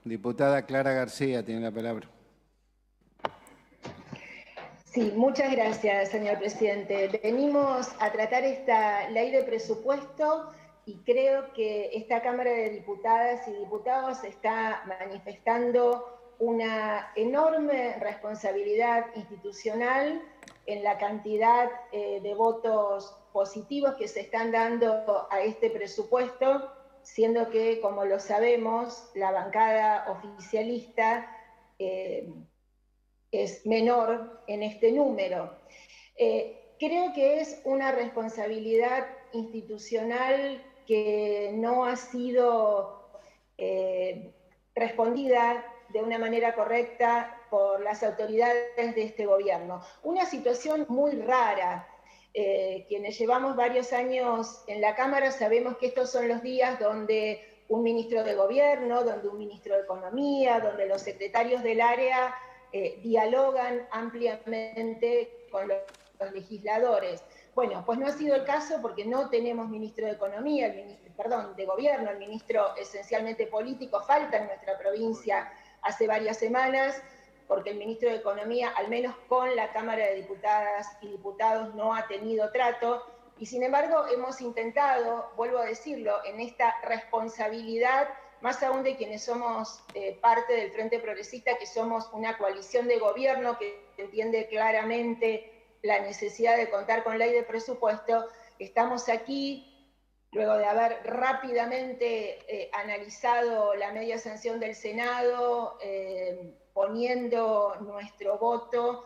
Diputada Clara García tiene la palabra. Sí, muchas gracias, señor presidente. Venimos a tratar esta ley de presupuesto y creo que esta Cámara de Diputadas y Diputados está manifestando una enorme responsabilidad institucional en la cantidad de votos positivos que se están dando a este presupuesto, siendo que, como lo sabemos, la bancada oficialista es menor en este número. Creo que es una responsabilidad institucional que no ha sido respondida de una manera correcta por las autoridades de este gobierno. Una situación muy rara. Quienes llevamos varios años en la Cámara sabemos que estos son los días donde un ministro de Gobierno, donde un ministro de Economía, donde los secretarios del área dialogan ampliamente con los legisladores. Bueno, pues no ha sido el caso porque no tenemos ministro de Economía, de Gobierno, el ministro esencialmente político falta en nuestra provincia hace varias semanas, porque el ministro de Economía, al menos con la Cámara de Diputadas y Diputados, no ha tenido trato, y sin embargo hemos intentado, vuelvo a decirlo, en esta responsabilidad, más aún de quienes somos parte del Frente Progresista, que somos una coalición de gobierno que entiende claramente la necesidad de contar con ley de presupuesto, estamos aquí luego de haber rápidamente analizado la media sanción del Senado, poniendo nuestro voto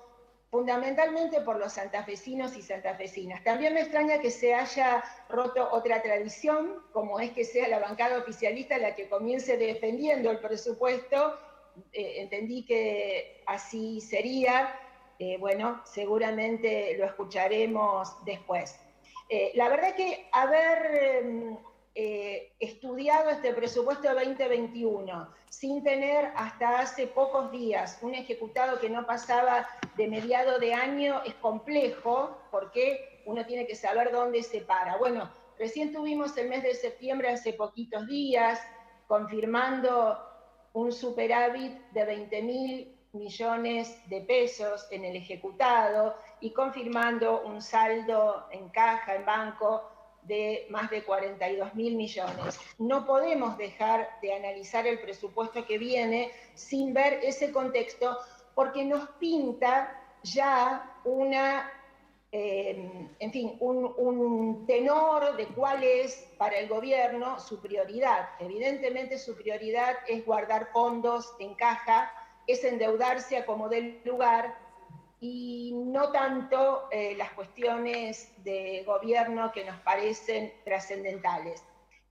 fundamentalmente por los santafesinos y santafesinas. También me extraña que se haya roto otra tradición, como es que sea la bancada oficialista la que comience defendiendo el presupuesto. Entendí que así sería. Bueno, seguramente lo escucharemos después. La verdad que haber estudiado este presupuesto 2021 sin tener hasta hace pocos días un ejecutado que no pasaba de mediado de año es complejo porque uno tiene que saber dónde se para. Bueno, recién tuvimos el mes de septiembre hace poquitos días confirmando un superávit de 20.000 millones de pesos en el ejecutado y confirmando un saldo en caja, en banco, de más de 42.000 millones. No podemos dejar de analizar el presupuesto que viene sin ver ese contexto, porque nos pinta ya un tenor de cuál es para el gobierno su prioridad. Evidentemente su prioridad es guardar fondos en caja, es endeudarse a como dé lugar, y no tanto las cuestiones de gobierno que nos parecen trascendentales.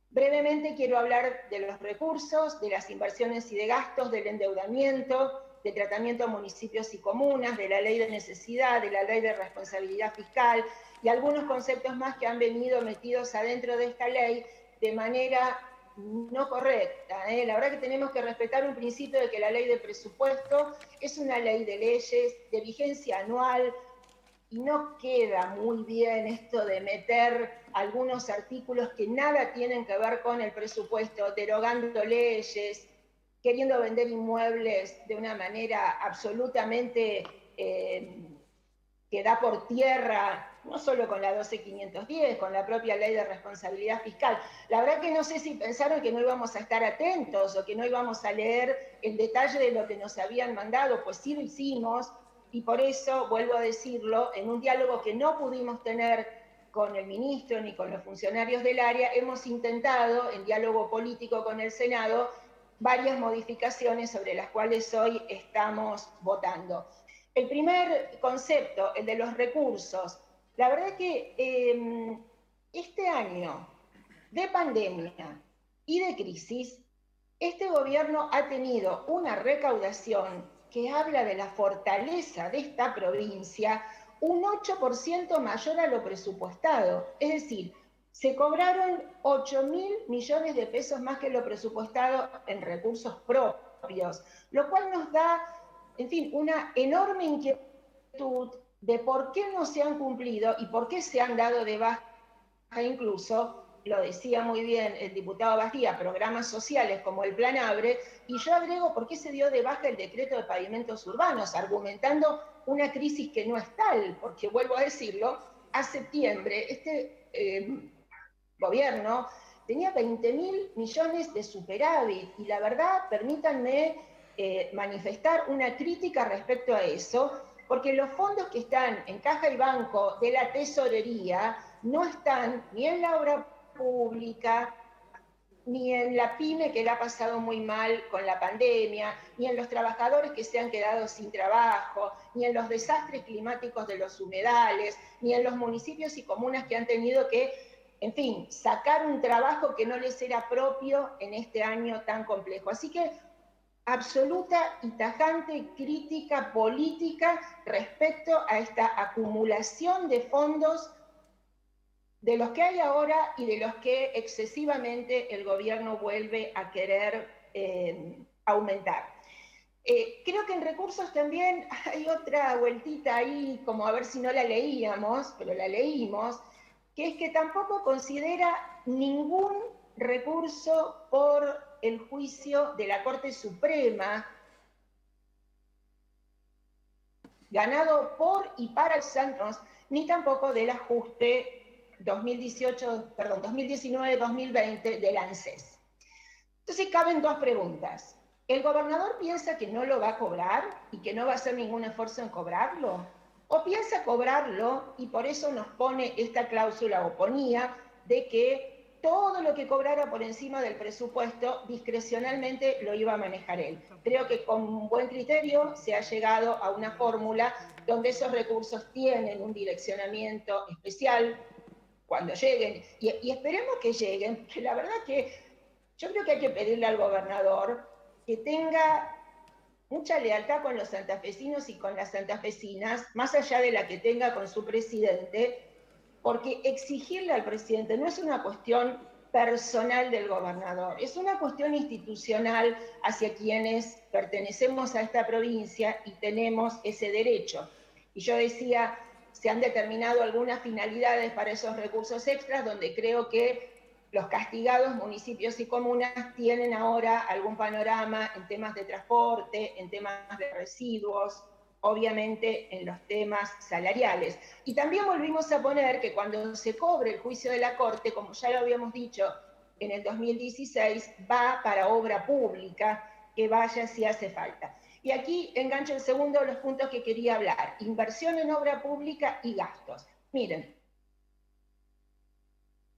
Brevemente quiero hablar de los recursos, de las inversiones y de gastos, del endeudamiento, de tratamiento a municipios y comunas, de la ley de necesidad, de la ley de responsabilidad fiscal y algunos conceptos más que han venido metidos adentro de esta ley de manera no correcta. La verdad que tenemos que respetar un principio de que la ley de presupuesto es una ley de leyes de vigencia anual, y no queda muy bien esto de meter algunos artículos que nada tienen que ver con el presupuesto, derogando leyes, queriendo vender inmuebles de una manera absolutamente que da por tierra, no solo con la 12510, con la propia ley de responsabilidad fiscal. La verdad que no sé si pensaron que no íbamos a estar atentos o que no íbamos a leer el detalle de lo que nos habían mandado, pues sí lo hicimos, y por eso, vuelvo a decirlo, en un diálogo que no pudimos tener con el ministro ni con los funcionarios del área, hemos intentado, en diálogo político con el Senado, varias modificaciones sobre las cuales hoy estamos votando. El primer concepto, el de los recursos, la verdad es que este año de pandemia y de crisis, este gobierno ha tenido una recaudación que habla de la fortaleza de esta provincia, un 8% mayor a lo presupuestado. Es decir, se cobraron 8.000 millones de pesos más que lo presupuestado en recursos propios, lo cual nos da, en fin, una enorme inquietud de por qué no se han cumplido y por qué se han dado de baja incluso lo decía muy bien el diputado Bastía, programas sociales como el Plan Abre, y yo agrego por qué se dio de baja el decreto de pavimentos urbanos, argumentando una crisis que no es tal, porque vuelvo a decirlo, a septiembre gobierno tenía 20.000 millones de superávit, y la verdad, permítanme manifestar una crítica respecto a eso, porque los fondos que están en caja y banco de la tesorería no están ni en la obra pública, ni en la pyme que la ha pasado muy mal con la pandemia, ni en los trabajadores que se han quedado sin trabajo, ni en los desastres climáticos de los humedales, ni en los municipios y comunas que han tenido que, en fin, sacar un trabajo que no les era propio en este año tan complejo. Así que absoluta y tajante crítica política respecto a esta acumulación de fondos de los que hay ahora y de los que excesivamente el gobierno vuelve a querer aumentar. Creo que en recursos también hay otra vueltita ahí, como a ver si no la leíamos, pero la leímos, que es que tampoco considera ningún recurso por el juicio de la Corte Suprema, ganado por y para los santos, ni tampoco del ajuste 2019-2020 del ANSES. Entonces caben dos preguntas. ¿El gobernador piensa que no lo va a cobrar y que no va a hacer ningún esfuerzo en cobrarlo? ¿O piensa cobrarlo y por eso nos pone esta cláusula o ponía de que todo lo que cobrara por encima del presupuesto discrecionalmente lo iba a manejar él? Creo que con buen criterio se ha llegado a una fórmula donde esos recursos tienen un direccionamiento especial cuando lleguen, y esperemos que lleguen, porque la verdad que yo creo que hay que pedirle al gobernador que tenga mucha lealtad con los santafesinos y con las santafesinas, más allá de la que tenga con su presidente, porque exigirle al presidente no es una cuestión personal del gobernador, es una cuestión institucional hacia quienes pertenecemos a esta provincia y tenemos ese derecho. Y yo decía, se han determinado algunas finalidades para esos recursos extras, donde creo que los castigados municipios y comunas tienen ahora algún panorama en temas de transporte, en temas de residuos, obviamente en los temas salariales. Y también volvimos a poner que cuando se cobre el juicio de la Corte, como ya lo habíamos dicho en el 2016, va para obra pública, que vaya si hace falta. Y aquí engancho el segundo de los puntos que quería hablar, inversión en obra pública y gastos. Miren,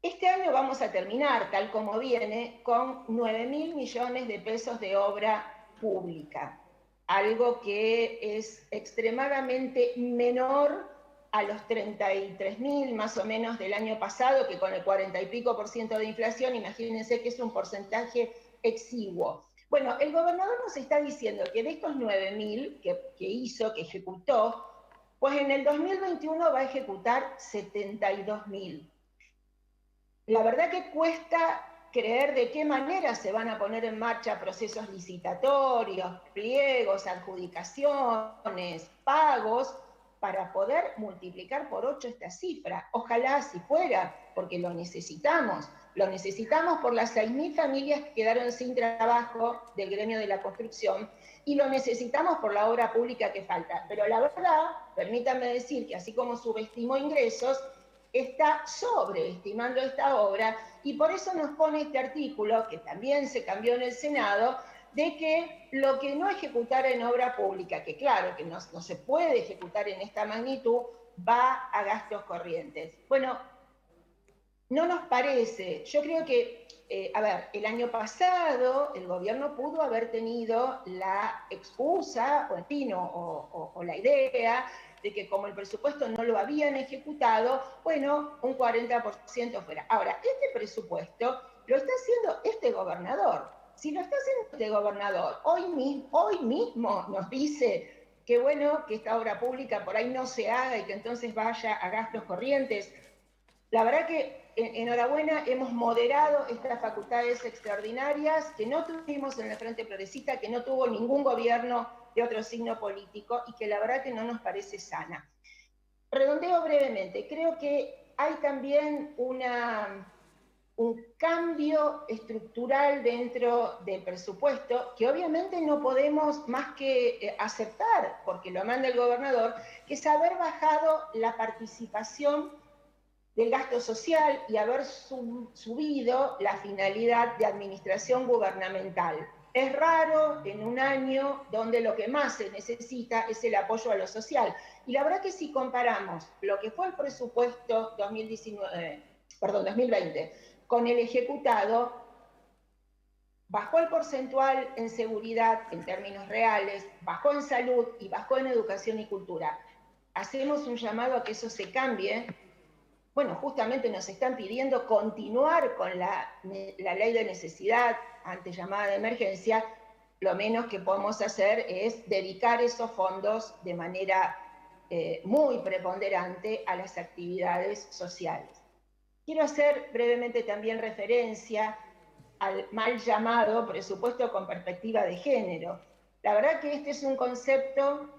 este año vamos a terminar, tal como viene, con 9.000 millones de pesos de obra pública, algo que es extremadamente menor a los 33.000 más o menos del año pasado, que con el 40 y pico % de inflación, imagínense que es un porcentaje exiguo. Bueno, el gobernador nos está diciendo que de estos 9.000 que hizo, que ejecutó, pues en el 2021 va a ejecutar 72.000. La verdad que cuesta creer de qué manera se van a poner en marcha procesos licitatorios, pliegos, adjudicaciones, pagos, para poder multiplicar por 8 esta cifra. Ojalá así fuera, porque lo necesitamos. Lo necesitamos por las 6.000 familias que quedaron sin trabajo del gremio de la construcción, y lo necesitamos por la obra pública que falta. Pero la verdad, permítanme decir que así como subestimó ingresos, está sobreestimando esta obra, y por eso nos pone este artículo, que también se cambió en el Senado, de que lo que no ejecutara en obra pública, que claro, que no se puede ejecutar en esta magnitud, va a gastos corrientes. Bueno, no nos parece. Yo creo que, a ver, el año pasado el gobierno pudo haber tenido la excusa, o en fin, o la idea de que como el presupuesto no lo habían ejecutado, bueno, un 40% fuera. Ahora, este presupuesto lo está haciendo este gobernador. Si lo está haciendo este gobernador, hoy mismo nos dice que bueno, que esta obra pública por ahí no se haga y que entonces vaya a gastos corrientes. La verdad que enhorabuena, hemos moderado estas facultades extraordinarias que no tuvimos en el Frente Progresista, que no tuvo ningún gobierno de otro signo político, y que la verdad que no nos parece sana. Redondeo brevemente, creo que hay también una un cambio estructural dentro del presupuesto que obviamente no podemos más que aceptar, porque lo manda el gobernador, que es haber bajado la participación del gasto social y haber subido la finalidad de administración gubernamental. Es raro en un año donde lo que más se necesita es el apoyo a lo social. Y la verdad que si comparamos lo que fue el presupuesto 2020 con el ejecutado, bajó el porcentual en seguridad en términos reales, bajó en salud y bajó en educación y cultura. Hacemos un llamado a que eso se cambie. Bueno, justamente nos están pidiendo continuar con la ley de necesidad ante llamada de emergencia. Lo menos que podemos hacer es dedicar esos fondos de manera muy preponderante a las actividades sociales. Quiero hacer brevemente también referencia al mal llamado presupuesto con perspectiva de género. La verdad que este es un concepto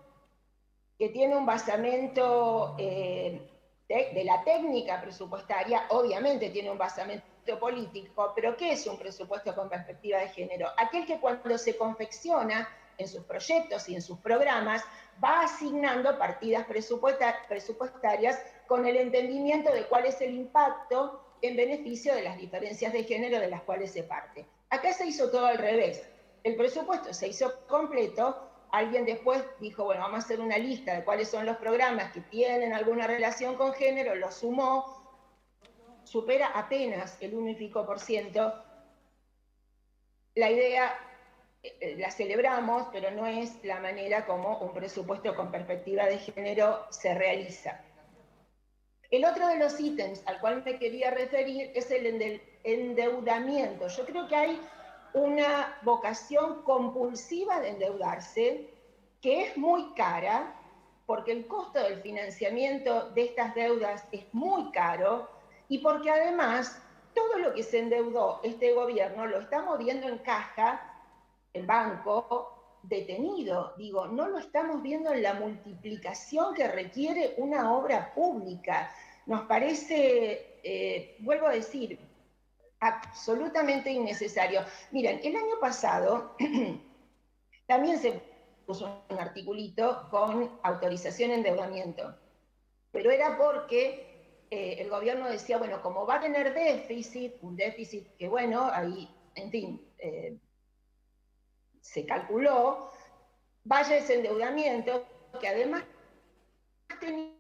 que tiene un basamento de la técnica presupuestaria, obviamente tiene un basamento político, pero ¿qué es un presupuesto con perspectiva de género? Aquel que cuando se confecciona en sus proyectos y en sus programas va asignando partidas presupuestarias con el entendimiento de cuál es el impacto en beneficio de las diferencias de género de las cuales se parte. Acá se hizo todo al revés. El presupuesto se hizo completo. Alguien después dijo, bueno, vamos a hacer una lista de cuáles son los programas que tienen alguna relación con género, lo sumó, supera apenas el 1,5%. La idea la celebramos, pero no es la manera como un presupuesto con perspectiva de género se realiza. El otro de los ítems al cual me quería referir es el endeudamiento. Yo creo que hay una vocación compulsiva de endeudarse, que es muy cara, porque el costo del financiamiento de estas deudas es muy caro, y porque además todo lo que se endeudó este gobierno lo está moviendo en caja el banco detenido. Digo, no lo estamos viendo en la multiplicación que requiere una obra pública. Nos parece, vuelvo a decir, absolutamente innecesario. Miren, el año pasado también se puso un articulito con autorización de endeudamiento, pero era porque el gobierno decía, bueno, como va a tener déficit, un déficit que bueno, ahí, en fin, se calculó, vaya ese endeudamiento, que además tenía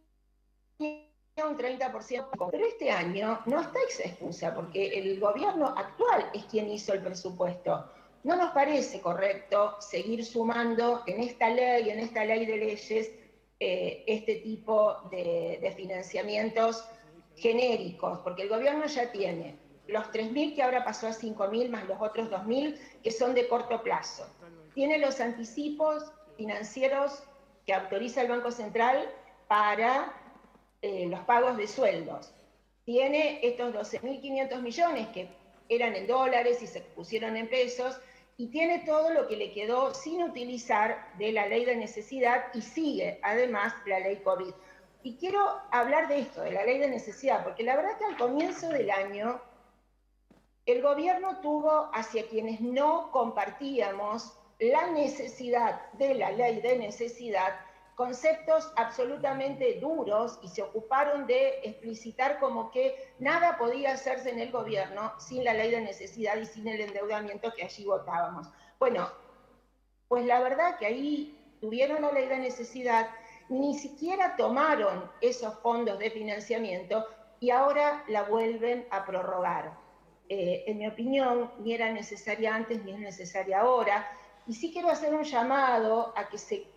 un 30%, pero este año no está esa excusa, porque el gobierno actual es quien hizo el presupuesto. No nos parece correcto seguir sumando en esta ley de leyes, este tipo de financiamientos genéricos, porque el gobierno ya tiene los 3.000 que ahora pasó a 5.000 más los otros 2.000 que son de corto plazo. Tiene los anticipos financieros que autoriza el Banco Central para los pagos de sueldos. Tiene estos 12.500 millones que eran en dólares y se pusieron en pesos, y tiene todo lo que le quedó sin utilizar de la ley de necesidad, y sigue además la ley COVID. Y quiero hablar de esto, de la ley de necesidad, porque la verdad que al comienzo del año el gobierno tuvo hacia quienes no compartíamos la necesidad de la ley de necesidad conceptos absolutamente duros, y se ocuparon de explicitar como que nada podía hacerse en el gobierno sin la ley de necesidad y sin el endeudamiento que allí votábamos. Bueno, pues la verdad que ahí tuvieron la ley de necesidad, ni siquiera tomaron esos fondos de financiamiento y ahora la vuelven a prorrogar. En mi opinión, ni era necesaria antes ni es necesaria ahora. Y sí quiero hacer un llamado a que se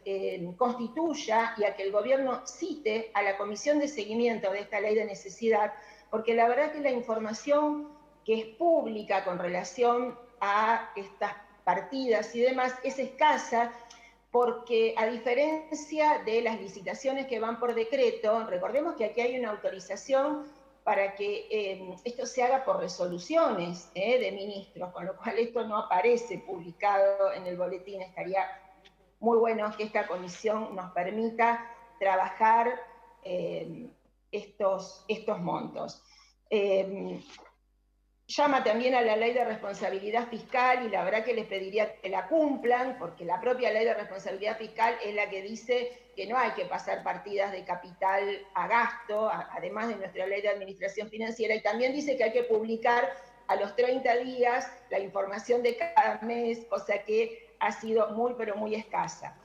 constituya y a que el gobierno cite a la comisión de seguimiento de esta ley de necesidad, porque la verdad que la información que es pública con relación a estas partidas y demás es escasa, porque a diferencia de las licitaciones que van por decreto, recordemos que aquí hay una autorización para que esto se haga por resoluciones de ministros, con lo cual esto no aparece publicado en el boletín. Estaría muy bueno que esta comisión nos permita trabajar estos montos. llama también a la ley de responsabilidad fiscal y la verdad que les pediría que la cumplan, porque la propia ley de responsabilidad fiscal es la que dice que no hay que pasar partidas de capital a gasto, además de nuestra ley de administración financiera, y también dice que hay que publicar a los 30 días la información de cada mes, cosa que ha sido muy, pero muy escasa.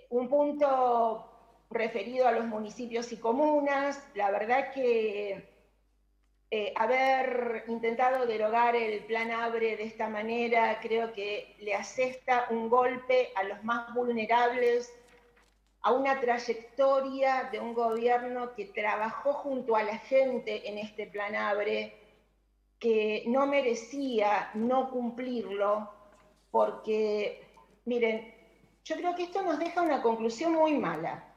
Un punto referido a los municipios y comunas, la verdad que haber intentado derogar el plan ABRE de esta manera creo que le asesta un golpe a los más vulnerables, a una trayectoria de un gobierno que trabajó junto a la gente en este plan ABRE, que no merecía no cumplirlo, porque, miren, yo creo que esto nos deja una conclusión muy mala.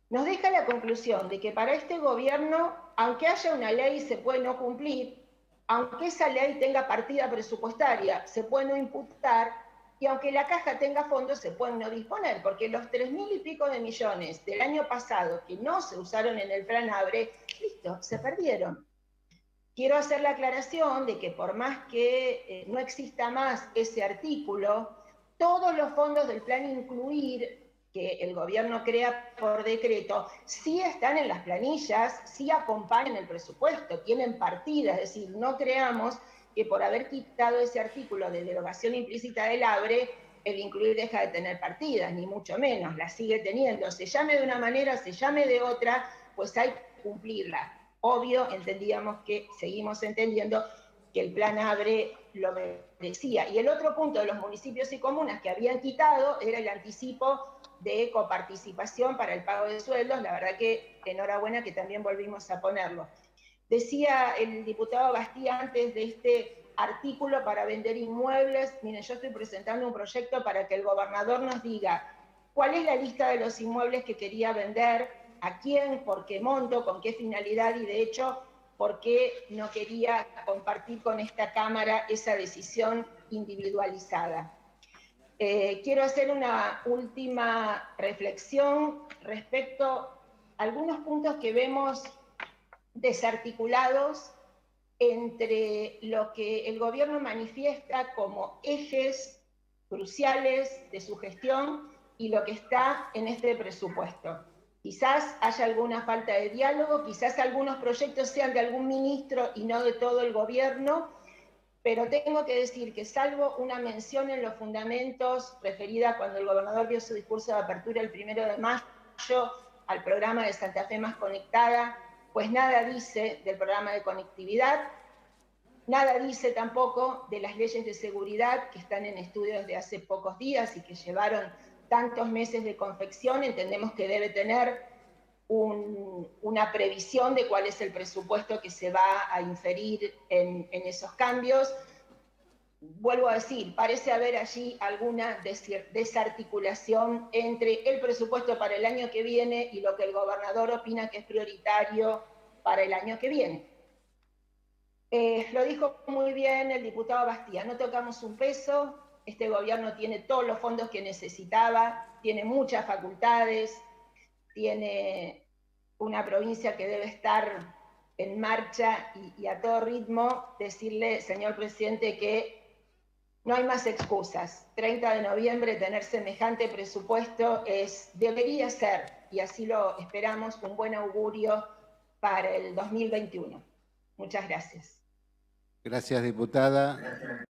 Nos deja la conclusión de que para este gobierno, aunque haya una ley, se puede no cumplir, aunque esa ley tenga partida presupuestaria, se puede no imputar, y aunque la caja tenga fondos, se pueden no disponer, porque los 3.000 y pico de millones del año pasado que no se usaron en el plan ABRE, listo, se perdieron. Quiero hacer la aclaración de que por más que no exista más ese artículo, todos los fondos del plan Incluir que el gobierno crea por decreto, sí están en las planillas, sí acompañan el presupuesto, tienen partida, es decir, no creamos que por haber quitado ese artículo de derogación implícita del ABRE, el Incluir deja de tener partidas, ni mucho menos, la sigue teniendo, se llame de una manera, se llame de otra, pues hay que cumplirla. Obvio, entendíamos que, seguimos entendiendo, que el plan ABRE lo merecía. Y el otro punto de los municipios y comunas que habían quitado era el anticipo de coparticipación para el pago de sueldos. La verdad que enhorabuena que también volvimos a ponerlo. Decía el diputado Bastía antes de este artículo para vender inmuebles, miren, yo estoy presentando un proyecto para que el gobernador nos diga cuál es la lista de los inmuebles que quería vender, a quién, por qué monto, con qué finalidad y de hecho por qué no quería compartir con esta Cámara esa decisión individualizada. Quiero hacer una última reflexión respecto a algunos puntos que vemos desarticulados entre lo que el gobierno manifiesta como ejes cruciales de su gestión y lo que está en este presupuesto. Quizás haya alguna falta de diálogo, quizás algunos proyectos sean de algún ministro y no de todo el gobierno, pero tengo que decir que salvo una mención en los fundamentos referida cuando el gobernador dio su discurso de apertura el 1 de mayo al programa de Santa Fe Más Conectada, pues nada dice del programa de conectividad, nada dice tampoco de las leyes de seguridad que están en estudio desde hace pocos días y que llevaron tantos meses de confección. Entendemos que debe tener una previsión de cuál es el presupuesto que se va a inferir en esos cambios. Vuelvo a decir, parece haber allí alguna desarticulación entre el presupuesto para el año que viene y lo que el gobernador opina que es prioritario para el año que viene. Lo dijo muy bien el diputado Bastía, no tocamos un peso, este gobierno tiene todos los fondos que necesitaba, tiene muchas facultades, tiene una provincia que debe estar en marcha y a todo ritmo. Decirle, señor presidente, que no hay más excusas. 30 de noviembre tener semejante presupuesto debería ser, y así lo esperamos, un buen augurio para el 2021. Muchas gracias. Gracias, diputada.